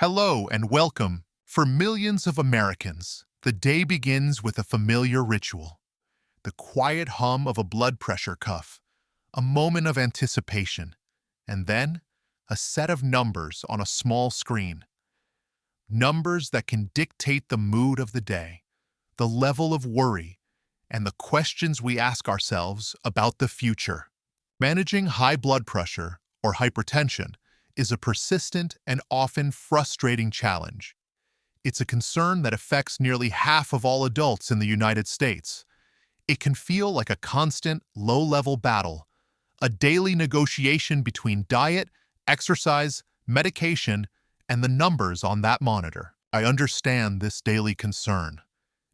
Hello and welcome. For millions of Americans, the day begins with a familiar ritual, the quiet hum of a blood pressure cuff, a moment of anticipation, and then a set of numbers on a small screen. Numbers that can dictate the mood of the day, the level of worry, and the questions we ask ourselves about the future. Managing high blood pressure, or hypertension, is a persistent and often frustrating challenge. It's a concern that affects nearly half of all adults in the United States. It can feel like a constant, low-level battle, a daily negotiation between diet, exercise, medication, and the numbers on that monitor. I understand this daily concern.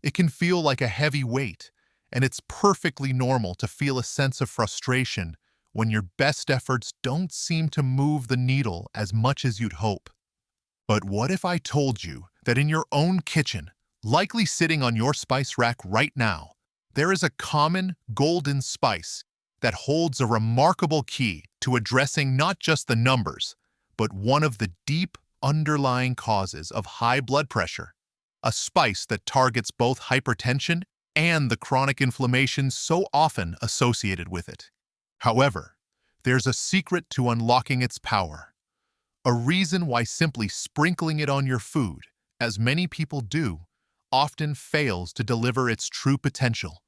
It can feel like a heavy weight, and it's perfectly normal to feel a sense of frustration when your best efforts don't seem to move the needle as much as you'd hope. But what if I told you that in your own kitchen, likely sitting on your spice rack right now, there is a common golden spice that holds a remarkable key to addressing not just the numbers, but one of the deep underlying causes of high blood pressure, a spice that targets both hypertension and the chronic inflammation so often associated with it. However, there's a secret to unlocking its power, a reason why simply sprinkling it on your food, as many people do, often fails to deliver its true potential.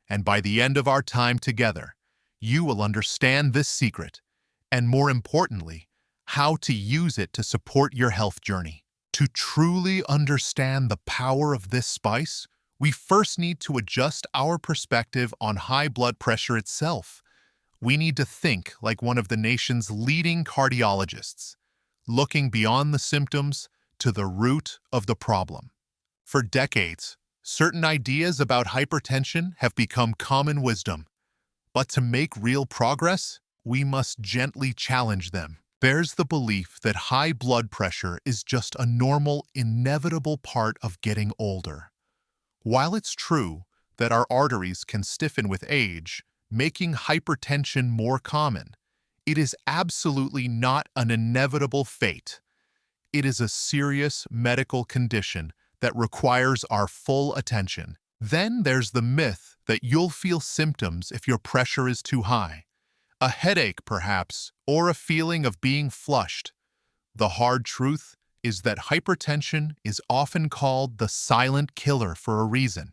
And by the end of our time together, you will understand this secret, and more importantly, how to use it to support your health journey. To truly understand the power of this spice, we first need to adjust our perspective on high blood pressure itself. We need to think like one of the nation's leading cardiologists, looking beyond the symptoms to the root of the problem. For decades, certain ideas about hypertension have become common wisdom, but to make real progress, we must gently challenge them. There's the belief that high blood pressure is just a normal, inevitable part of getting older. While it's true that our arteries can stiffen with age, making hypertension more common, it is absolutely not an inevitable fate. It is a serious medical condition that requires our full attention. Then there's the myth that you'll feel symptoms if your pressure is too high. A headache, perhaps, or a feeling of being flushed. The hard truth is that hypertension is often called the silent killer for a reason.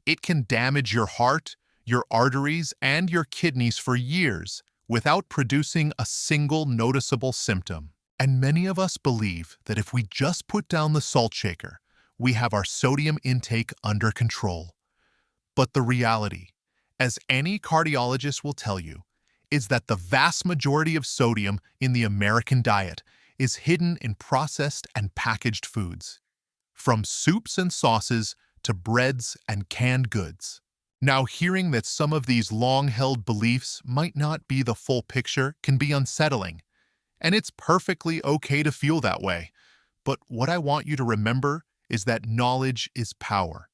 It can damage your heart, your arteries, and your kidneys for years without producing a single noticeable symptom. And many of us believe that if we just put down the salt shaker, we have our sodium intake under control. But the reality, as any cardiologist will tell you, is that the vast majority of sodium in the American diet is hidden in processed and packaged foods, from soups and sauces to breads and canned goods. Now, hearing that some of these long-held beliefs might not be the full picture can be unsettling, and it's perfectly okay to feel that way. But what I want you to remember is that knowledge is power.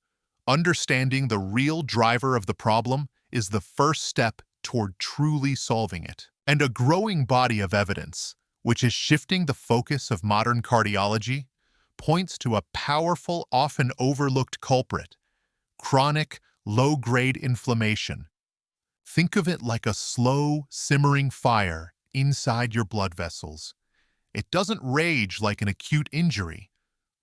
Understanding the real driver of the problem is the first step toward truly solving it. And a growing body of evidence, which is shifting the focus of modern cardiology, points to a powerful, often overlooked culprit: chronic, low-grade inflammation. Think of it like a slow, simmering fire inside your blood vessels. It doesn't rage like an acute injury,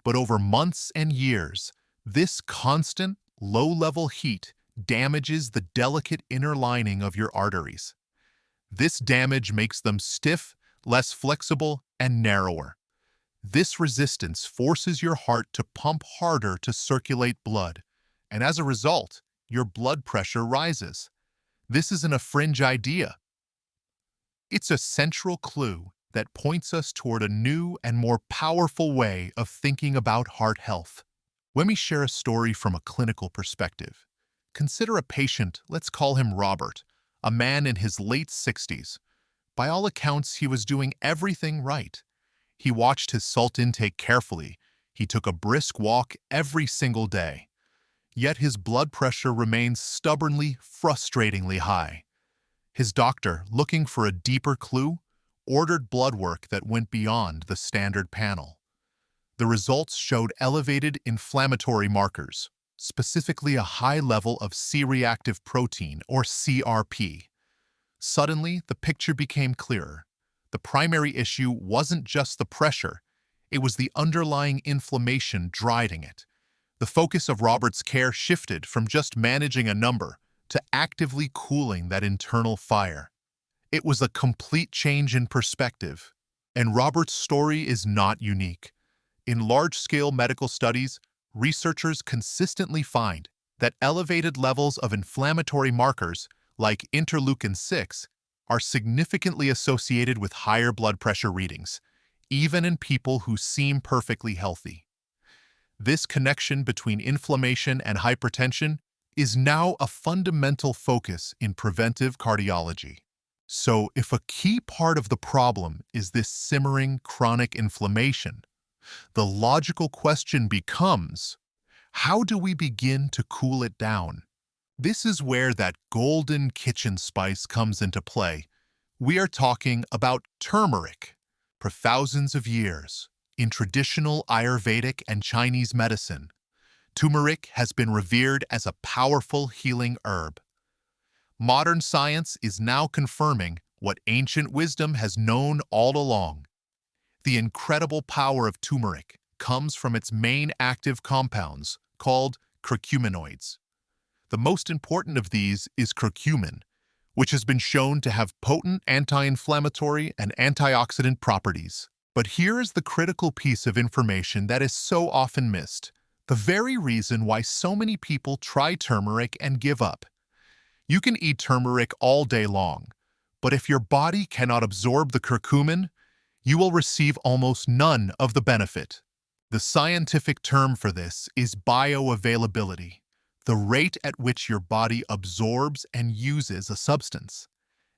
but over months and years, this constant, low-level heat damages the delicate inner lining of your arteries. This damage makes them stiff, less flexible, and narrower. This resistance forces your heart to pump harder to circulate blood, and as a result, your blood pressure rises. This isn't a fringe idea. It's a central clue that points us toward a new and more powerful way of thinking about heart health. Let me share a story from a clinical perspective. Consider a patient, let's call him Robert, a man in his late 60s. By all accounts, he was doing everything right. He watched his salt intake carefully. He took a brisk walk every single day. Yet his blood pressure remains stubbornly, frustratingly high. His doctor, looking for a deeper clue, ordered blood work that went beyond the standard panel. The results showed elevated inflammatory markers, specifically a high level of C-reactive protein, or CRP. Suddenly, the picture became clearer. The primary issue wasn't just the pressure, it was the underlying inflammation driving it. The focus of Robert's care shifted from just managing a number to actively cooling that internal fire. It was a complete change in perspective. And Robert's story is not unique. In large-scale medical studies, researchers consistently find that elevated levels of inflammatory markers, like interleukin-6, are significantly associated with higher blood pressure readings, even in people who seem perfectly healthy. This connection between inflammation and hypertension is now a fundamental focus in preventive cardiology. So, if a key part of the problem is this simmering chronic inflammation, the logical question becomes, how do we begin to cool it down? This is where that golden kitchen spice comes into play. We are talking about turmeric. For thousands of years, in traditional Ayurvedic and Chinese medicine, turmeric has been revered as a powerful healing herb. Modern science is now confirming what ancient wisdom has known all along. The incredible power of turmeric comes from its main active compounds, called curcuminoids. The most important of these is curcumin, which has been shown to have potent anti-inflammatory and antioxidant properties. But here is the critical piece of information that is so often missed, the very reason why so many people try turmeric and give up. You can eat turmeric all day long, but if your body cannot absorb the curcumin, you will receive almost none of the benefit. The scientific term for this is bioavailability, the rate at which your body absorbs and uses a substance.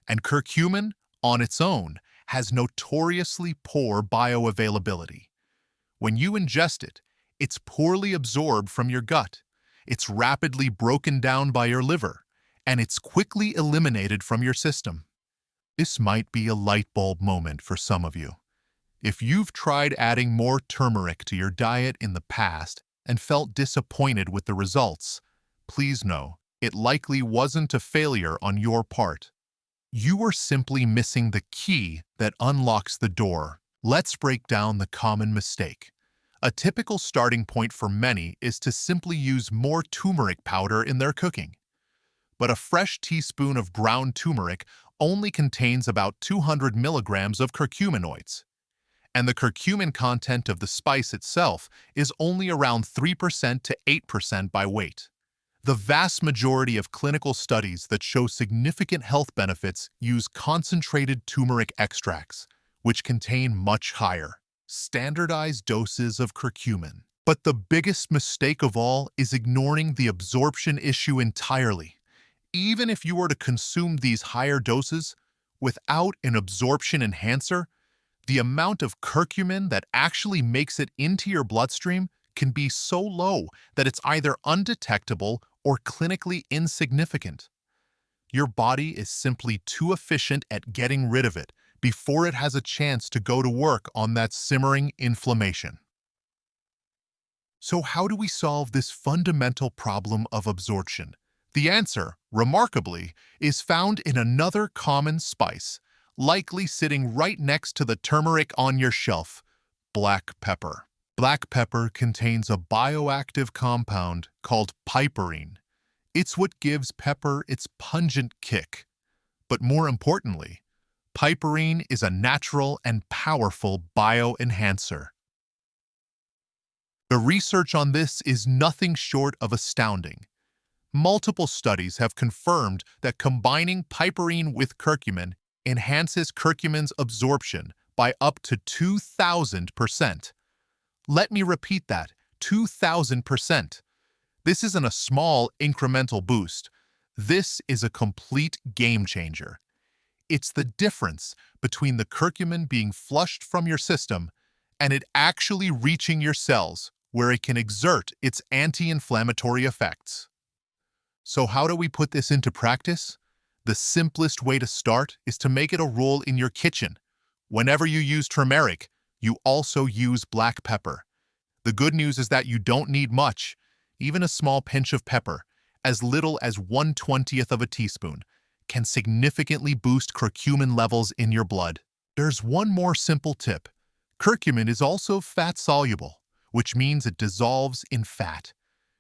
And curcumin, on its own, has notoriously poor bioavailability. When you ingest it, it's poorly absorbed from your gut, it's rapidly broken down by your liver, and it's quickly eliminated from your system. This might be a light bulb moment for some of you. If you've tried adding more turmeric to your diet in the past and felt disappointed with the results, please know it likely wasn't a failure on your part. You are simply missing the key that unlocks the door. Let's break down the common mistake. A typical starting point for many is to simply use more turmeric powder in their cooking. But a fresh teaspoon of ground turmeric only contains about 200 milligrams of curcuminoids. And the curcumin content of the spice itself is only around 3% to 8% by weight. The vast majority of clinical studies that show significant health benefits use concentrated turmeric extracts, which contain much higher, standardized doses of curcumin. But the biggest mistake of all is ignoring the absorption issue entirely. Even if you were to consume these higher doses, without an absorption enhancer, the amount of curcumin that actually makes it into your bloodstream can be so low that it's either undetectable or clinically insignificant. Your body is simply too efficient at getting rid of it before it has a chance to go to work on that simmering inflammation. So how do we solve this fundamental problem of absorption? The answer, remarkably, is found in another common spice, likely sitting right next to the turmeric on your shelf: black pepper. Black pepper contains a bioactive compound called piperine. It's what gives pepper its pungent kick. But more importantly, piperine is a natural and powerful bioenhancer. The research on this is nothing short of astounding. Multiple studies have confirmed that combining piperine with curcumin enhances curcumin's absorption by up to 2,000%. Let me repeat that, 2,000%. This isn't a small incremental boost. This is a complete game changer. It's the difference between the curcumin being flushed from your system and it actually reaching your cells, where it can exert its anti-inflammatory effects. So how do we put this into practice? The simplest way to start is to make it a rule in your kitchen. Whenever you use turmeric, you also use black pepper. The good news is that you don't need much. Even a small pinch of pepper, as little as 1/20th of a teaspoon, can significantly boost curcumin levels in your blood. There's one more simple tip. Curcumin is also fat-soluble, which means it dissolves in fat.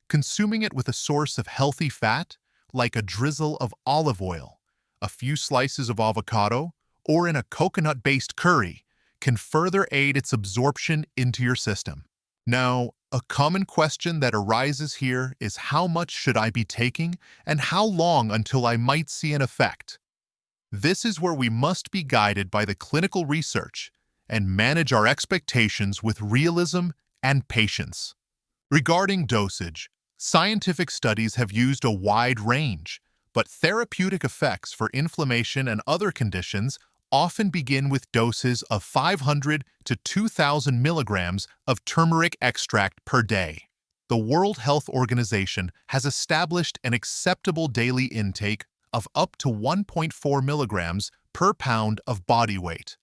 Consuming it with a source of healthy fat, like a drizzle of olive oil, a few slices of avocado, or in a coconut-based curry, can further aid its absorption into your system. Now, a common question that arises here is how much should I be taking and how long until I might see an effect? This is where we must be guided by the clinical research and manage our expectations with realism and patience. Regarding dosage, scientific studies have used a wide range, but therapeutic effects for inflammation and other conditions often begin with doses of 500 to 2,000 milligrams of turmeric extract per day. The World Health Organization has established an acceptable daily intake of up to 1.4 milligrams per pound of body weight.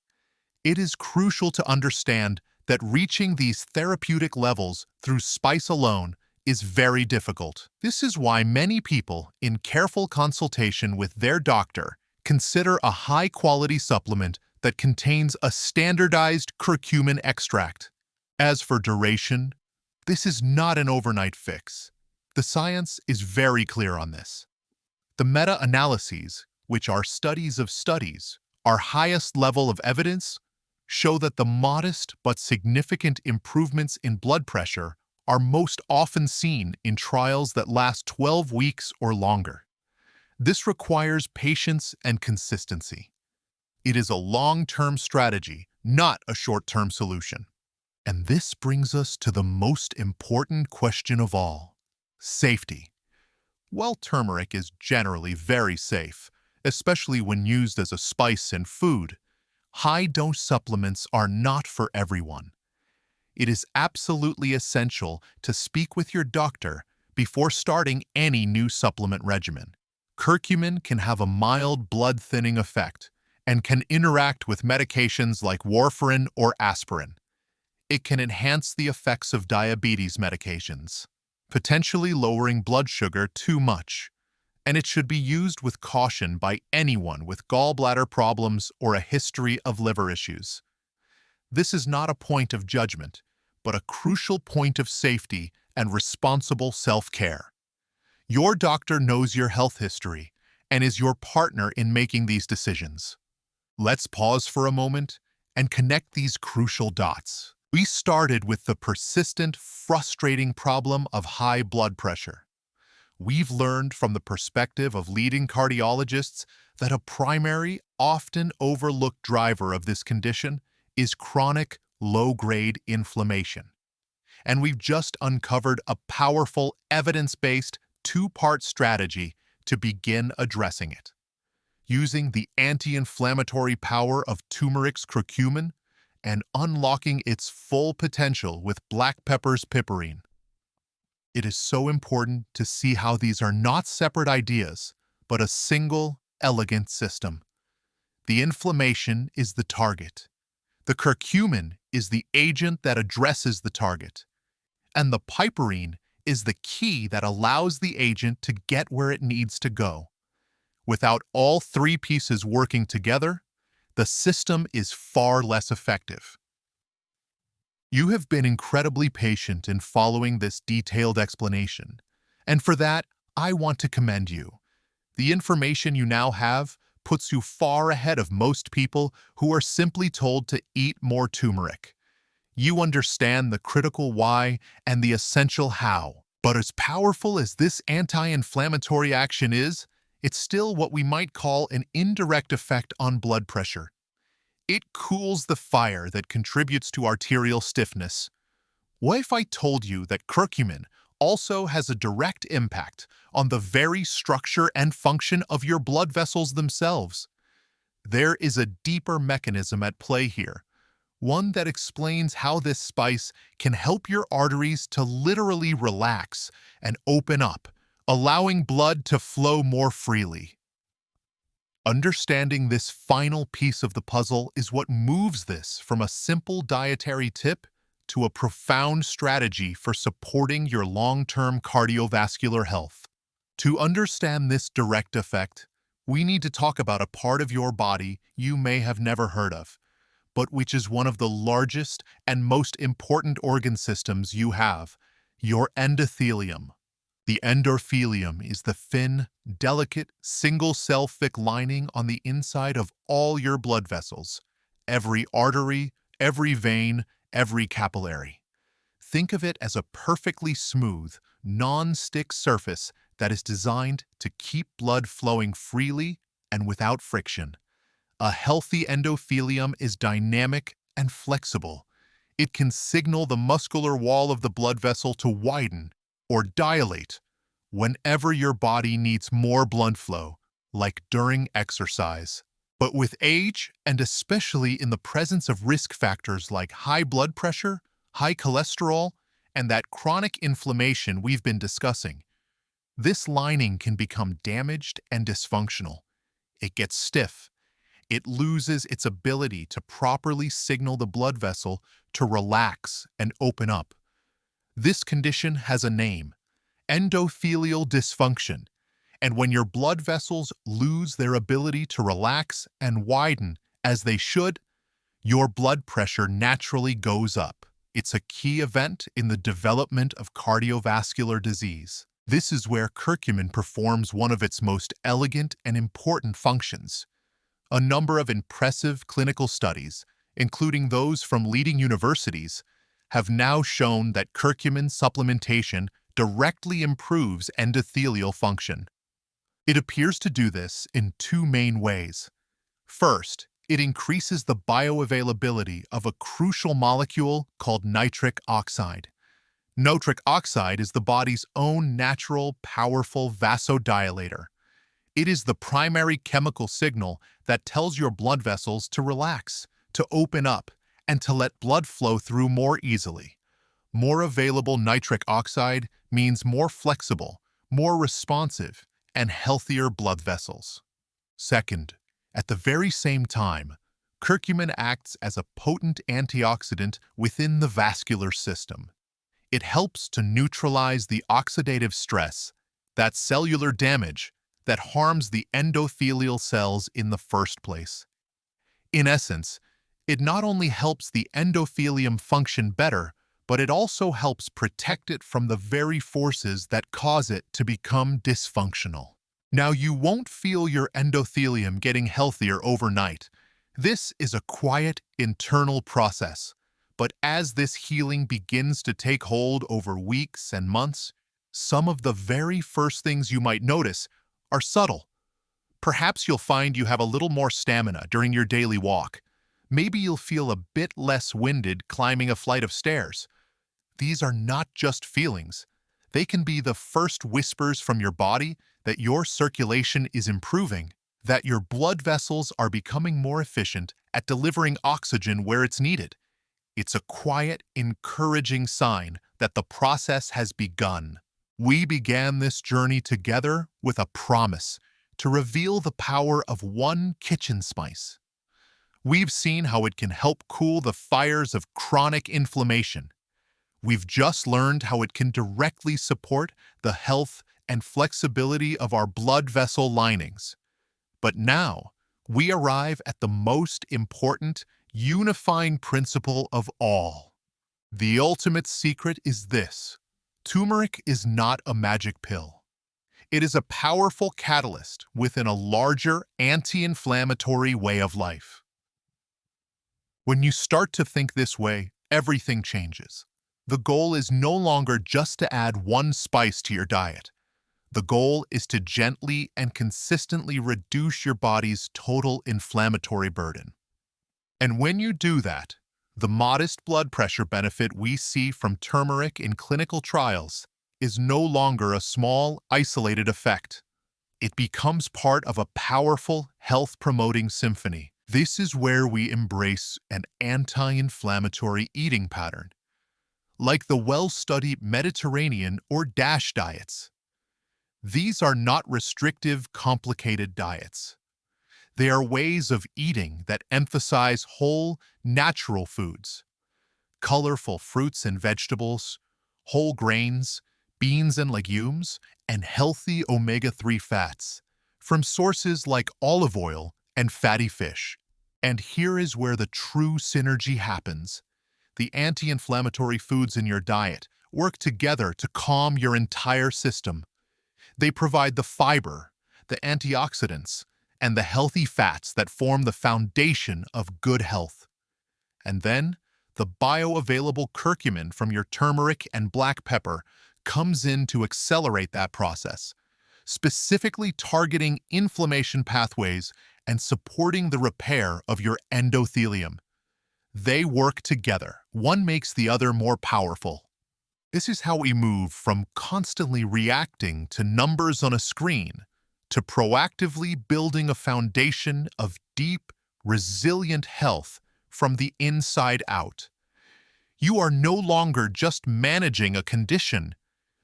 It is crucial to understand that reaching these therapeutic levels through spice alone is very difficult. This is why many people, in careful consultation with their doctor, consider a high-quality supplement that contains a standardized curcumin extract. As for duration, this is not an overnight fix. The science is very clear on this. The meta-analyses, which are studies of studies, our highest level of evidence, show that the modest but significant improvements in blood pressure are most often seen in trials that last 12 weeks or longer. This requires patience and consistency. It is a long-term strategy, not a short-term solution. And this brings us to the most important question of all: safety. While turmeric is generally very safe, especially when used as a spice in food, high-dose supplements are not for everyone. It is absolutely essential to speak with your doctor before starting any new supplement regimen. Curcumin can have a mild blood-thinning effect and can interact with medications like warfarin or aspirin. It can enhance the effects of diabetes medications, potentially lowering blood sugar too much, and it should be used with caution by anyone with gallbladder problems or a history of liver issues. This is not a point of judgment, but a crucial point of safety and responsible self-care. Your doctor knows your health history and is your partner in making these decisions. Let's pause for a moment and connect these crucial dots. We started with the persistent, frustrating problem of high blood pressure. We've learned from the perspective of leading cardiologists that a primary, often overlooked driver of this condition is chronic, low-grade inflammation. And we've just uncovered a powerful, evidence-based, two-part strategy to begin addressing it. Using the anti-inflammatory power of turmeric's curcumin and unlocking its full potential with black pepper's piperine. It is so important to see how these are not separate ideas, but a single, elegant system. The inflammation is the target. The curcumin is the agent that addresses the target. And the piperine is the key that allows the agent to get where it needs to go. Without all three pieces working together, the system is far less effective. You have been incredibly patient in following this detailed explanation, and for that, I want to commend you. The information you now have puts you far ahead of most people who are simply told to eat more turmeric. You understand the critical why and the essential how. But as powerful as this anti-inflammatory action is, it's still what we might call an indirect effect on blood pressure. It cools the fire that contributes to arterial stiffness. What if I told you that curcumin also has a direct impact on the very structure and function of your blood vessels themselves? There is a deeper mechanism at play here, one that explains how this spice can help your arteries to literally relax and open up, allowing blood to flow more freely. Understanding this final piece of the puzzle is what moves this from a simple dietary tip to a profound strategy for supporting your long-term cardiovascular health. To understand this direct effect, we need to talk about a part of your body you may have never heard of, but which is one of the largest and most important organ systems you have, your endothelium. The endothelium is the thin, delicate, single-cell thick lining on the inside of all your blood vessels, every artery, every vein, every capillary. Think of it as a perfectly smooth, non-stick surface that is designed to keep blood flowing freely and without friction. A healthy endothelium is dynamic and flexible. It can signal the muscular wall of the blood vessel to widen or dilate whenever your body needs more blood flow, like during exercise. But with age, and especially in the presence of risk factors like high blood pressure, high cholesterol, and that chronic inflammation we've been discussing, this lining can become damaged and dysfunctional. It gets stiff. It loses its ability to properly signal the blood vessel to relax and open up. This condition has a name: endothelial dysfunction. And when your blood vessels lose their ability to relax and widen as they should, your blood pressure naturally goes up. It's a key event in the development of cardiovascular disease. This is where curcumin performs one of its most elegant and important functions. A number of impressive clinical studies, including those from leading universities, have now shown that curcumin supplementation directly improves endothelial function. It appears to do this in two main ways. First, it increases the bioavailability of a crucial molecule called nitric oxide. Nitric oxide is the body's own natural, powerful vasodilator. It is the primary chemical signal that tells your blood vessels to relax, to open up, and to let blood flow through more easily. More available nitric oxide means more flexible, more responsive, and healthier blood vessels. Second, at the very same time, curcumin acts as a potent antioxidant within the vascular system. It helps to neutralize the oxidative stress, that cellular damage that harms the endothelial cells in the first place. In essence, it not only helps the endothelium function better, but it also helps protect it from the very forces that cause it to become dysfunctional. Now, you won't feel your endothelium getting healthier overnight. This is a quiet, internal process. But as this healing begins to take hold over weeks and months, some of the very first things you might notice are subtle. Perhaps you'll find you have a little more stamina during your daily walk. Maybe you'll feel a bit less winded climbing a flight of stairs. These are not just feelings. They can be the first whispers from your body that your circulation is improving, that your blood vessels are becoming more efficient at delivering oxygen where it's needed. It's a quiet, encouraging sign that the process has begun. We began this journey together with a promise to reveal the power of one kitchen spice. We've seen how it can help cool the fires of chronic inflammation. We've just learned how it can directly support the health and flexibility of our blood vessel linings. But now, we arrive at the most important, unifying principle of all. The ultimate secret is this: turmeric is not a magic pill. It is a powerful catalyst within a larger anti-inflammatory way of life. When you start to think this way, everything changes. The goal is no longer just to add one spice to your diet. The goal is to gently and consistently reduce your body's total inflammatory burden. And when you do that, the modest blood pressure benefit we see from turmeric in clinical trials is no longer a small, isolated effect. It becomes part of a powerful, health-promoting symphony. This is where we embrace an anti-inflammatory eating pattern, like the well-studied Mediterranean or DASH diets. These are not restrictive, complicated diets. They are ways of eating that emphasize whole, natural foods. colorful fruits and vegetables, whole grains, beans and legumes, and healthy omega-3 fats from sources like olive oil and fatty fish. And here is where the true synergy happens. The anti-inflammatory foods in your diet work together to calm your entire system. They provide the fiber, the antioxidants, and the healthy fats that form the foundation of good health. And then, the bioavailable curcumin from your turmeric and black pepper comes in to accelerate that process, specifically targeting inflammation pathways and supporting the repair of your endothelium. They work together. One makes the other more powerful. This is how we move from constantly reacting to numbers on a screen to proactively building a foundation of deep, resilient health from the inside out. You are no longer just managing a condition.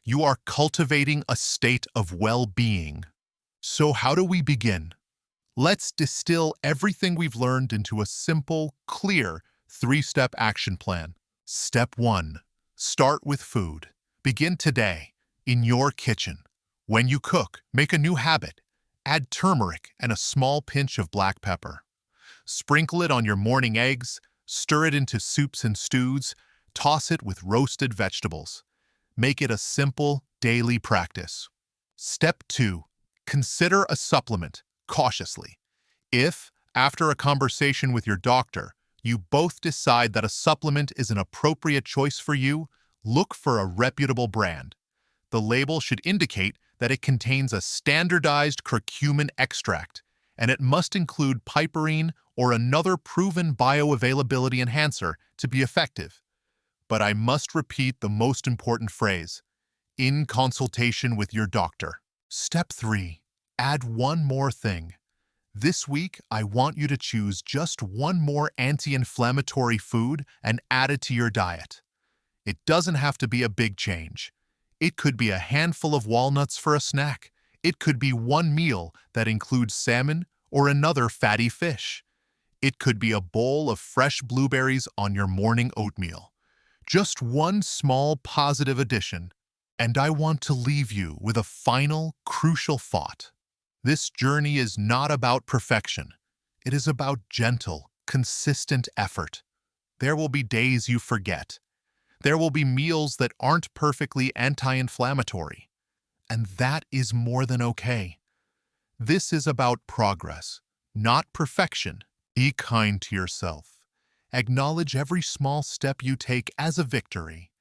You are cultivating a state of well-being. So how do we begin? Let's distill everything we've learned into a simple, clear, three-step action plan. Step 1. Start with food. Begin today, in your kitchen. When you cook, make a new habit. Add turmeric and a small pinch of black pepper. Sprinkle it on your morning eggs, stir it into soups and stews, toss it with roasted vegetables. Make it a simple, daily practice. Step 2. Consider a supplement, cautiously. If, after a conversation with your doctor, you both decide that a supplement is an appropriate choice for you, look for a reputable brand. The label should indicate that it contains a standardized curcumin extract, and it must include piperine or another proven bioavailability enhancer to be effective. But I must repeat the most important phrase: in consultation with your doctor. Step 3. Add one more thing. This week, I want you to choose just one more anti-inflammatory food and add it to your diet. It doesn't have to be a big change. It could be a handful of walnuts for a snack. It could be one meal that includes salmon or another fatty fish. It could be a bowl of fresh blueberries on your morning oatmeal. Just one small positive addition. And I want to leave you with a final, crucial thought. This journey is not about perfection. It is about gentle, consistent effort. There will be days you forget. There will be meals that aren't perfectly anti-inflammatory. And that is more than okay. This is about progress, not perfection. Be kind to yourself. Acknowledge every small step you take as a victory.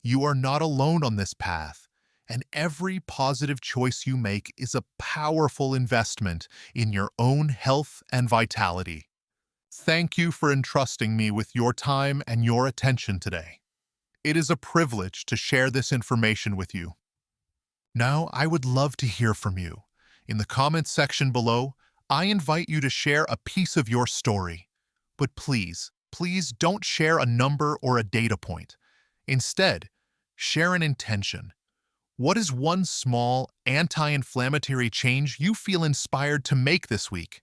You are not alone on this path, and every positive choice you make is a powerful investment in your own health and vitality. Thank you for entrusting me with your time and your attention today. It is a privilege to share this information with you. Now, I would love to hear from you. In the comments section below, I invite you to share a piece of your story. But please don't share a number or a data point. Instead, share an intention. What is one small, anti-inflammatory change you feel inspired to make this week?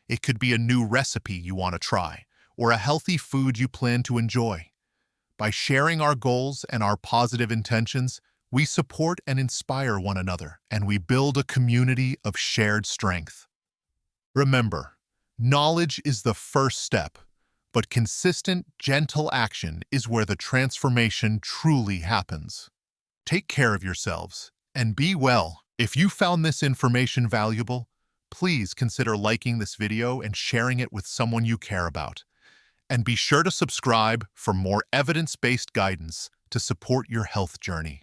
It could be a new recipe you want to try, or a healthy food you plan to enjoy. By sharing our goals and our positive intentions, we support and inspire one another, and we build a community of shared strength. Remember, knowledge is the first step, but consistent, gentle action is where the transformation truly happens. Take care of yourselves and be well. If you found this information valuable, please consider liking this video and sharing it with someone you care about. And be sure to subscribe for more evidence-based guidance to support your health journey.